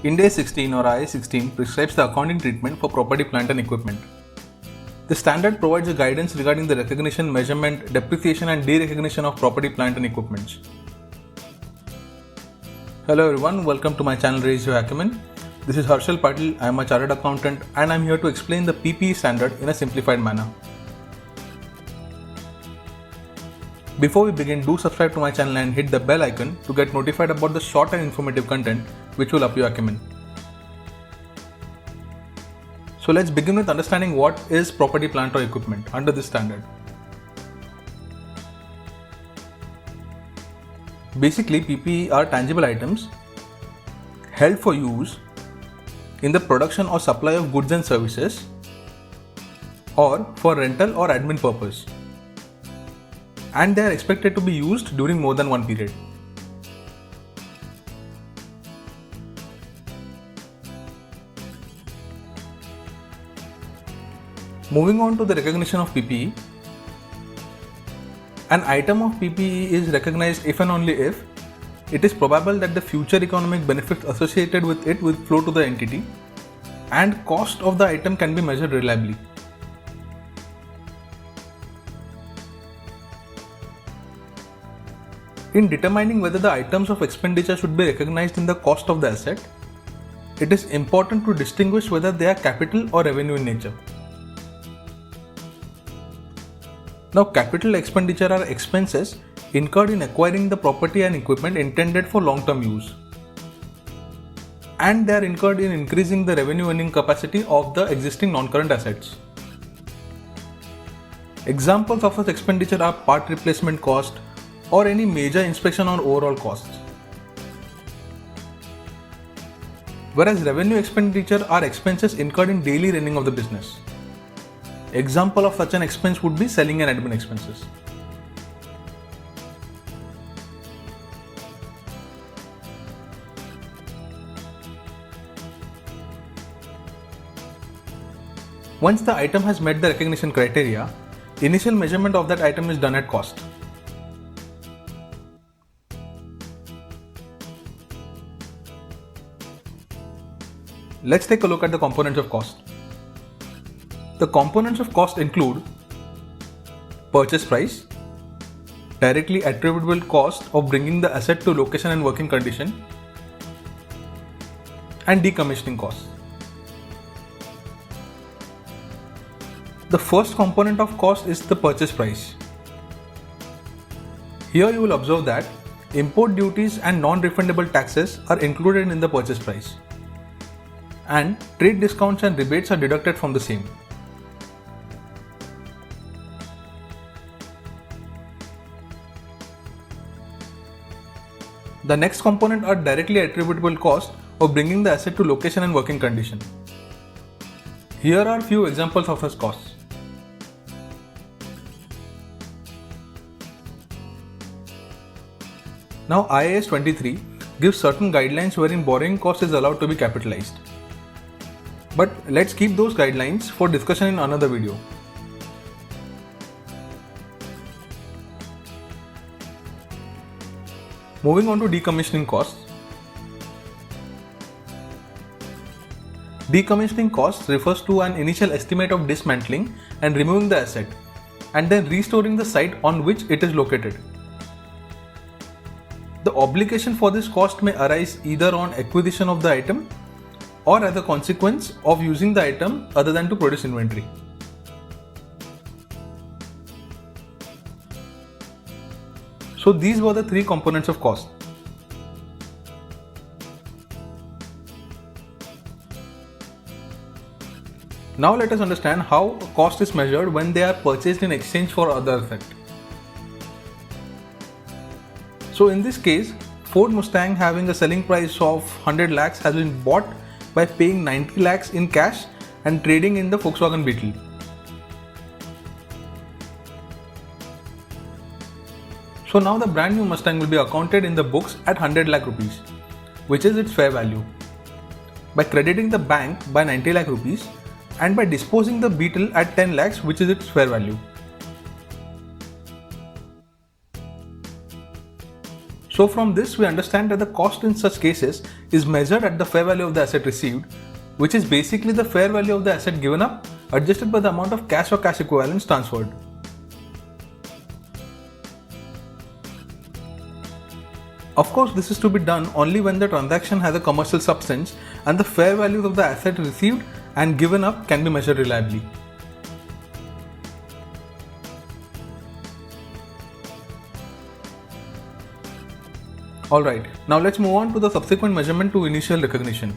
Ind AS 16 or IAS 16 prescribes the accounting treatment for property, plant and equipment. The standard provides a guidance regarding the recognition, measurement, depreciation and derecognition of property, plant and equipment. Hello everyone, welcome to my channel Raise Your Acumen. This is Harshal Patil, I am a chartered accountant and I am here to explain the PPE standard in a simplified manner. Before we begin, do subscribe to my channel and hit the bell icon to get notified about the short and informative content which will up your acumen. So let's begin with understanding what is property, plant or equipment under this standard. Basically, PPE are tangible items held for use in the production or supply of goods and services or for rental or admin purpose, and they are expected to be used during more than one period. Moving on to the recognition of PPE. An item of PPE is recognized if and only if it is probable that the future economic benefits associated with it will flow to the entity and cost of the item can be measured reliably. In determining whether the items of expenditure should be recognized in the cost of the asset, it is important to distinguish whether they are capital or revenue in nature. Now, capital expenditure are expenses incurred in acquiring the property and equipment intended for long-term use, and they are incurred in increasing the revenue earning capacity of the existing non-current assets. Examples of such expenditure are part replacement cost or any major inspection or overall costs. Whereas revenue expenditure are expenses incurred in daily running of the business. Example of such an expense would be selling and admin expenses. Once the item has met the recognition criteria, initial measurement of that item is done at cost. Let's take a look at the components of cost. The components of cost include purchase price, directly attributable cost of bringing the asset to location and working condition, and decommissioning costs. The first component of cost is the purchase price. Here you will observe that import duties and non-refundable taxes are included in the purchase price, and trade discounts and rebates are deducted from the same. The next component are directly attributable costs of bringing the asset to location and working condition. Here are few examples of such costs. Now, IAS 23 gives certain guidelines wherein borrowing cost is allowed to be capitalized. But let's keep those guidelines for discussion in another video. Moving on to decommissioning costs. Decommissioning costs refers to an initial estimate of dismantling and removing the asset and then restoring the site on which it is located. The obligation for this cost may arise either on acquisition of the item or as a consequence of using the item other than to produce inventory. So these were the three components of cost. Now let us understand how cost is measured when they are purchased in exchange for other asset. So in this case, Ford Mustang having a selling price of 100 lakhs has been bought by paying 90 lakhs in cash and trading in the Volkswagen Beetle. So now the brand new Mustang will be accounted in the books at 100 lakh rupees, which is its fair value, by crediting the bank by 90 lakh rupees and by disposing the Beetle at 10 lakhs, which is its fair value. So from this we understand that the cost in such cases is measured at the fair value of the asset received, which is basically the fair value of the asset given up adjusted by the amount of cash or cash equivalents transferred. Of course, this is to be done only when the transaction has a commercial substance and the fair values of the asset received and given up can be measured reliably. Alright, now let's move on to the subsequent measurement to initial recognition.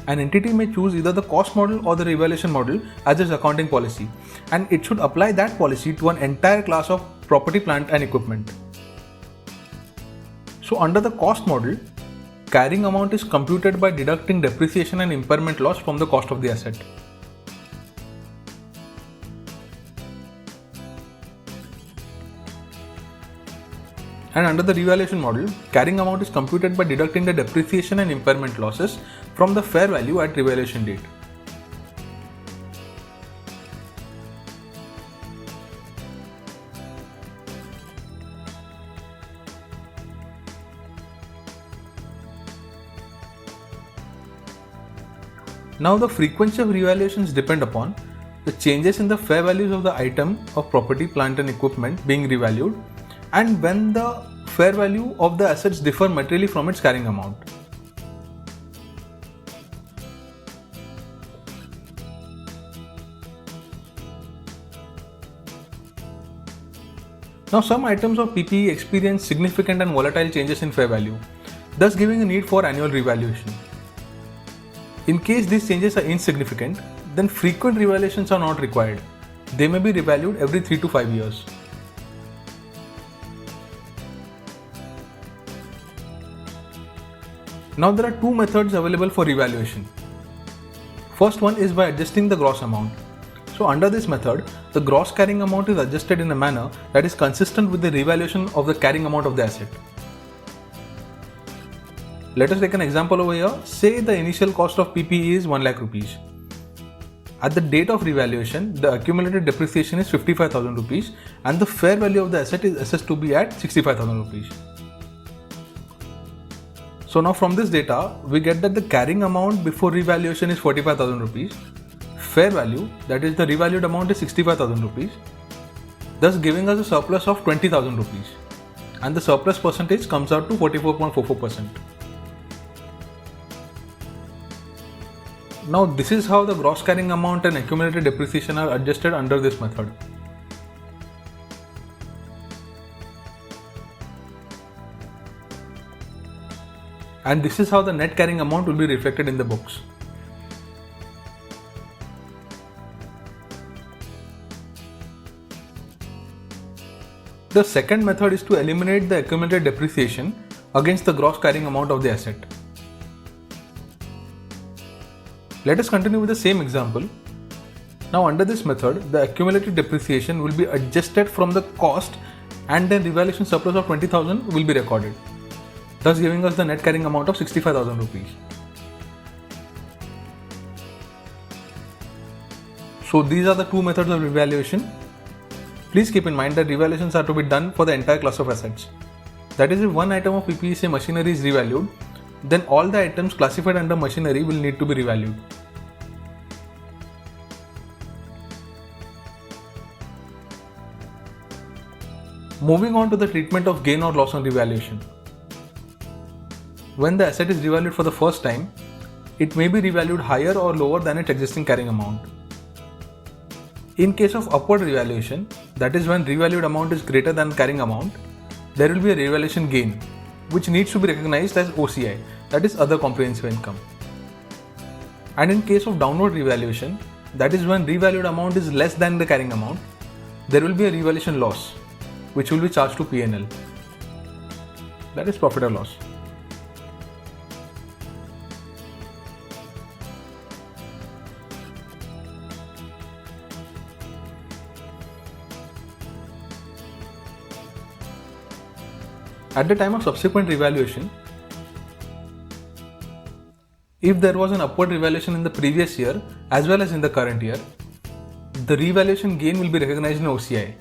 An entity may choose either the cost model or the revaluation model as its accounting policy, and it should apply that policy to an entire class of property, plant and equipment. So under the cost model, carrying amount is computed by deducting depreciation and impairment loss from the cost of the asset. And under the revaluation model, carrying amount is computed by deducting the depreciation and impairment losses from the fair value at revaluation date. Now the frequency of revaluations depend upon the changes in the fair values of the item of property, plant and equipment being revalued, and when the fair value of the assets differ materially from its carrying amount. Now some items of PPE experience significant and volatile changes in fair value, thus giving a need for annual revaluation. In case these changes are insignificant, then frequent revaluations are not required. They may be revalued every 3 to 5 years. Now there are two methods available for revaluation. First one is by adjusting the gross amount. So under this method, the gross carrying amount is adjusted in a manner that is consistent with the revaluation of the carrying amount of the asset. Let us take an example over here. Say the initial cost of PPE is 1 lakh rupees. At the date of revaluation, the accumulated depreciation is 55,000 rupees and the fair value of the asset is assessed to be at 65,000 rupees. So now from this data, we get that the carrying amount before revaluation is 45,000 rupees. Fair value, that is the revalued amount, is 65,000 rupees, thus giving us a surplus of 20,000 rupees. And the surplus percentage comes out to 44.44%. Now this is how the gross carrying amount and accumulated depreciation are adjusted under this method. And this is how the net carrying amount will be reflected in the books. The second method is to eliminate the accumulated depreciation against the gross carrying amount of the asset. Let us continue with the same example. Now under this method, the accumulated depreciation will be adjusted from the cost and then revaluation surplus of 20,000 will be recorded, thus giving us the net carrying amount of 65,000 rupees. So these are the two methods of revaluation. Please keep in mind that revaluations are to be done for the entire class of assets. That is, if one item of PPE, say machinery, is revalued, then all the items classified under machinery will need to be revalued. Moving on to the treatment of gain or loss on revaluation. When the asset is revalued for the first time, it may be revalued higher or lower than its existing carrying amount. In case of upward revaluation, that is when revalued amount is greater than carrying amount, there will be a revaluation gain, which needs to be recognized as OCI, that is other comprehensive income. And in case of downward revaluation, that is when revalued amount is less than the carrying amount, there will be a revaluation loss, which will be charged to P&L. That is profit or loss. At the time of subsequent revaluation, if there was an upward revaluation in the previous year as well as in the current year, the revaluation gain will be recognized in OCI.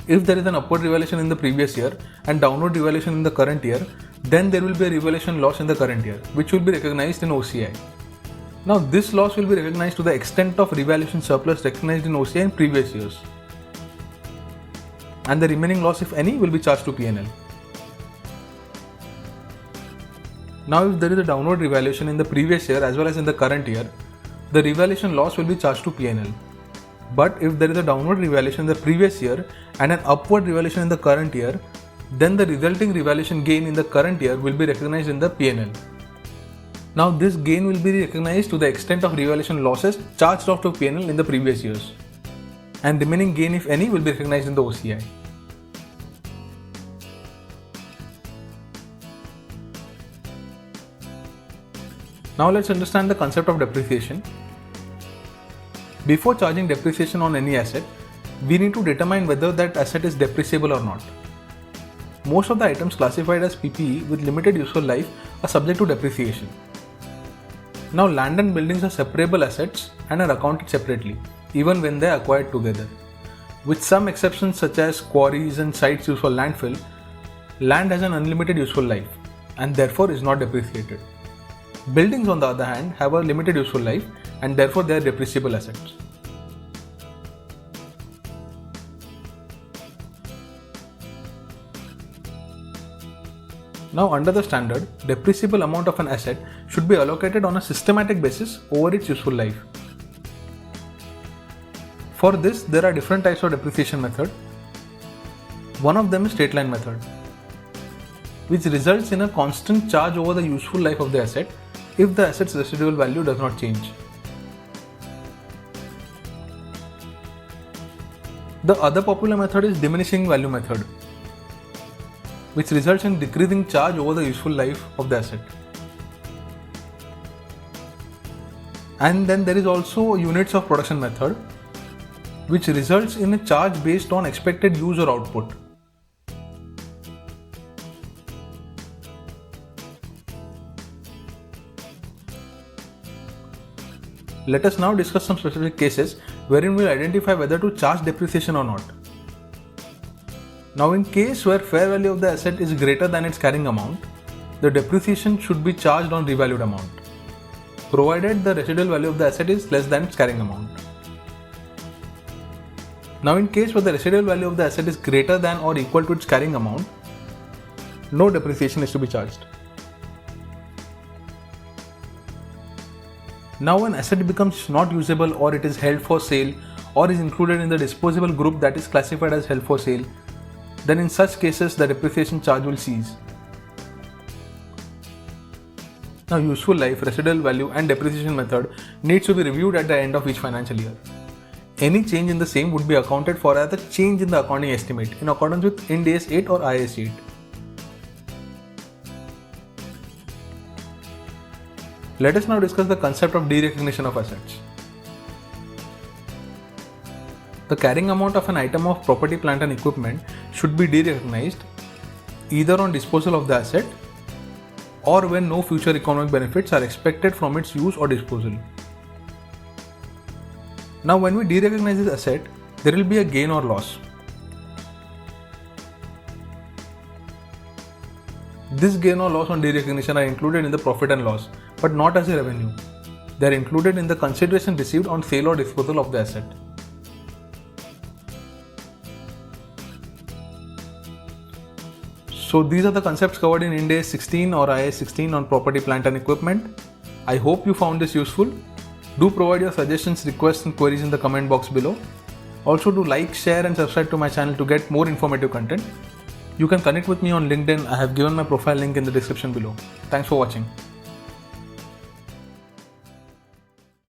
If there is an upward revaluation in the previous year and downward revaluation in the current year, then there will be a revaluation loss in the current year, which will be recognized in OCI. Now, this loss will be recognized to the extent of revaluation surplus recognized in OCI in previous years. And the remaining loss, if any, will be charged to P&L. Now, if there is a downward revaluation in the previous year as well as in the current year, the revaluation loss will be charged to P&L. But if there is a downward revaluation in the previous year and an upward revaluation in the current year, then the resulting revaluation gain in the current year will be recognized in the P&L. Now, this gain will be recognized to the extent of revaluation losses charged off to P&L in the previous years, and remaining gain, if any, will be recognized in the OCI. Now let's understand the concept of depreciation. Before charging depreciation on any asset, we need to determine whether that asset is depreciable or not. Most of the items classified as PPE with limited useful life are subject to depreciation. Now, land and buildings are separable assets and are accounted separately, even when they are acquired together. With some exceptions such as quarries and sites used for landfill, land has an unlimited useful life and therefore is not depreciated. Buildings, on the other hand, have a limited useful life and therefore they are depreciable assets. Now, under the standard, depreciable amount of an asset should be allocated on a systematic basis over its useful life. For this, there are different types of depreciation method. One of them is straight line method, which results in a constant charge over the useful life of the asset if the asset's residual value does not change. The other popular method is diminishing value method, which results in decreasing charge over the useful life of the asset. And then there is also units of production method, which results in a charge based on expected use or output. Let us now discuss some specific cases wherein we will identify whether to charge depreciation or not. Now, in case where fair value of the asset is greater than its carrying amount, the depreciation should be charged on revalued amount, provided the residual value of the asset is less than its carrying amount. Now, in case where the residual value of the asset is greater than or equal to its carrying amount, no depreciation is to be charged. Now, when an asset becomes not usable or it is held for sale or is included in the disposable group that is classified as held for sale, then in such cases the depreciation charge will cease. Now, useful life, residual value and depreciation method needs to be reviewed at the end of each financial year. Any change in the same would be accounted for as a change in the accounting estimate in accordance with Ind AS 8 or IAS 8. Let us now discuss the concept of derecognition of assets. The carrying amount of an item of property, plant and equipment should be derecognized either on disposal of the asset or when no future economic benefits are expected from its use or disposal. Now, when we derecognize this asset, there will be a gain or loss. This gain or loss on derecognition are included in the profit and loss, but not as a revenue. They are included in the consideration received on sale or disposal of the asset. So these are the concepts covered in Ind AS 16 or IAS 16 on property, plant and equipment. I hope you found this useful. Do provide your suggestions, requests and queries in the comment box below. Also do like, share and subscribe to my channel to get more informative content. You can connect with me on LinkedIn. I have given my profile link in the description below. Thanks for watching.